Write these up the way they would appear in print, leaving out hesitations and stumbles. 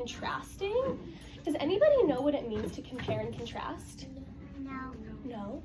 Contrasting. Does anybody know what it means to compare and contrast? No. No?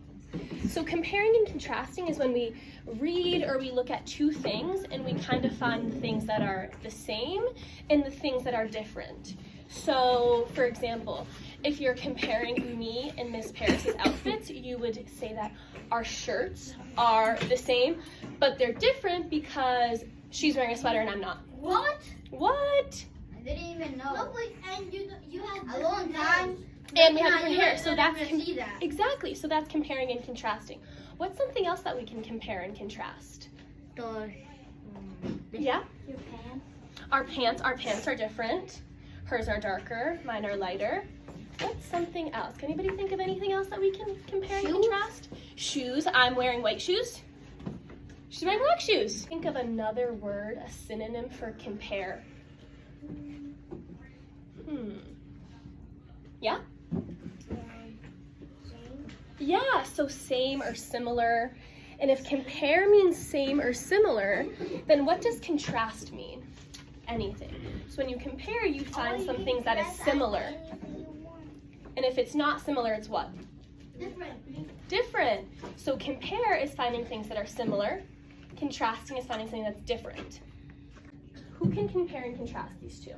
So comparing and contrasting is when we read or we look at two things and we kind of find the things that are the same and the things that are different. So, for example, if you're comparing me and Miss Paris's outfits, you would say that our shirts are the same, but they're different because she's wearing a sweater and I'm not. What? What? I didn't even know. No, but and you had A long time. And we have different hair, so that's see that. exactly. So that's comparing and contrasting. What's something else that we can compare and contrast? Yeah. Your pants. Our pants are different. Hers are darker. Mine are lighter. What's something else? Can anybody think of anything else that we can compare and contrast? Shoes. I'm wearing white shoes. She's wearing black shoes. Think of another word, a synonym for compare. Yeah? Yeah, so same or similar. And if compare means same or similar, then what does contrast mean? Anything. So when you compare, you find some things that is similar. And if it's not similar, it's what? different. Different. So compare is finding things that are similar. Contrasting is finding something that's different. Who can compare and contrast these two?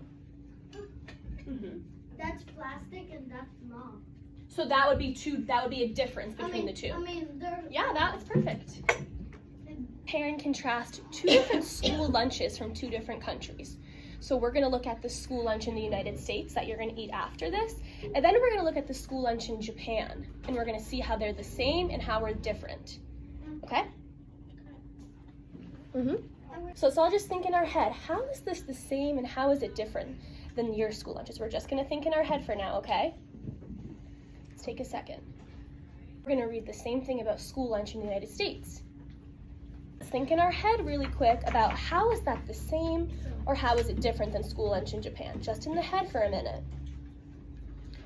That's plastic and that's long. So that would be a difference between the two. I mean, they're Yeah, that's perfect. Compare and contrast two different school lunches from two different countries. So we're going to look at the school lunch in the United States that you're going to eat after this, and then we're going to look at the school lunch in Japan, and we're going to see how they're the same and how we're different. Okay? So let's all just think in our head, how is this the same and how is it different than your school lunches? We're just going to think in our head for now, okay? Let's take a second. We're going to read the same thing about school lunch in the United States. Let's think in our head really quick about how is that the same or how is it different than school lunch in Japan? Just in the head for a minute.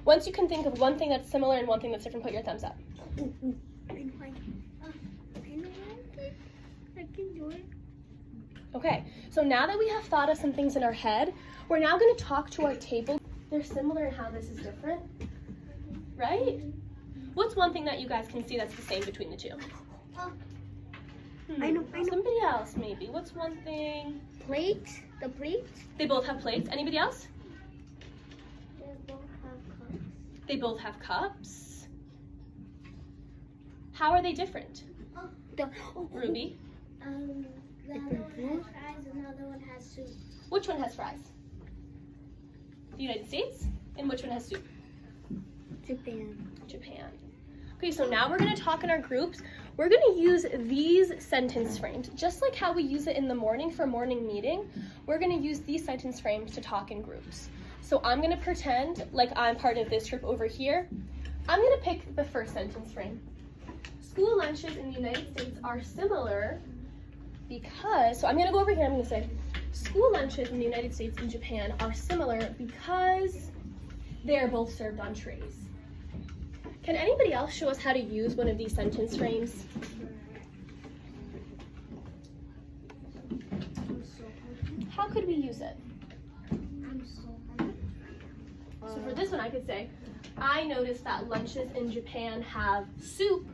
Once you can think of one thing that's similar and one thing that's different, put your thumbs up. I can do it. Okay, so now that we have thought of some things in our head, we're now going to talk to our table. They're similar in how this is different, right? What's one thing that you guys can see that's the same between the two? I know. Somebody else maybe. What's one thing? Plate. The plate. They both have plates. Anybody else? They both have cups. They both have cups. How are they different? Ruby? The other one has fries and the other one has soup. Which one has fries? The United States? And which one has soup? Japan. Japan. Okay, so now we're going to talk in our groups. We're going to use these sentence frames, just like how we use it in the morning for morning meeting. We're going to use these sentence frames to talk in groups. So I'm going to pretend like I'm part of this group over here. I'm going to pick the first sentence frame. School lunches in the United States are similar because, so I'm going to go over here, I'm going to say, school lunches in the United States and Japan are similar because they are both served on trays. Can anybody else show us how to use one of these sentence frames? How could we use it? So for this one, I could say, I noticed that lunches in Japan have soup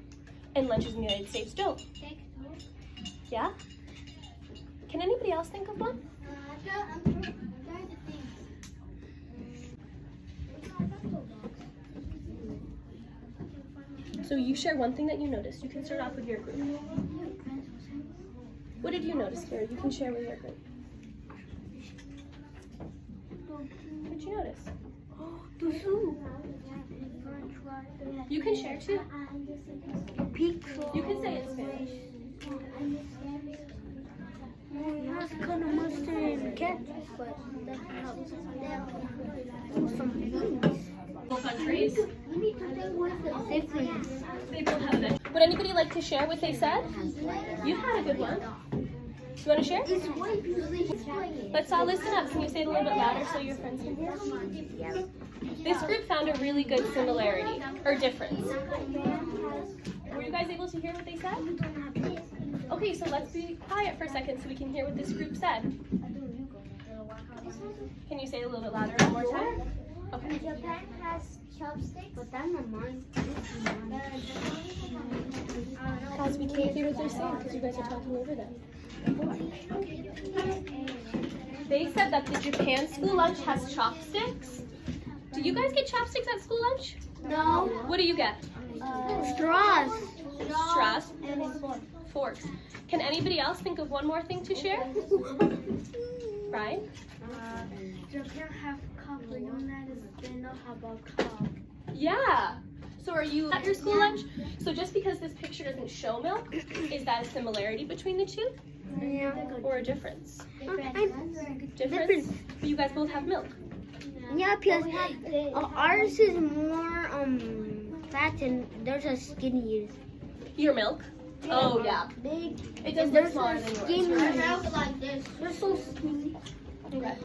and lunches in the United States don't. Yeah? Can anybody else think of one? I'm trying to think. So you share one thing that you noticed. You can start off with your group. What did you notice, Kara? You can share with your group. What did you notice? The soup. You can share too. Pizza. You can say it in Spanish. That's kind of mustard and ketchup, but that helps. Some beans. Both on trays. We need to think what's the difference. They both have it. Would anybody like to share what they said? You had a good one. You want to share? It's white because it's white. Let's all listen up. Can you say it a little bit louder so your friends can hear? This group found a really good similarity, or difference. Were you guys able to hear what they said? Okay, so let's be quiet for a second so we can hear what this group said. Can you say it a little bit louder one more time? Okay. Japan has chopsticks. But that's not mine. Guys, we can't hear what they're saying because you guys are talking over them. They said that the Japan school lunch has chopsticks. Do you guys get chopsticks at school lunch? No. What do you get? Straws. Straws, And forks. Can anybody else think of one more thing to share? Right? Japan have cup. The United States don't have a cup. Yeah. So are you at your school lunch? So just because this picture doesn't show milk, is that a similarity between the two Yeah. or a difference? different. Difference? But you guys both have milk. Yeah, because ours is more fat and theirs is skinnier. Your milk? Oh yeah. Big. It does look There's smaller a than yours. skinny. Right? Like this. They're so skinny. Okay.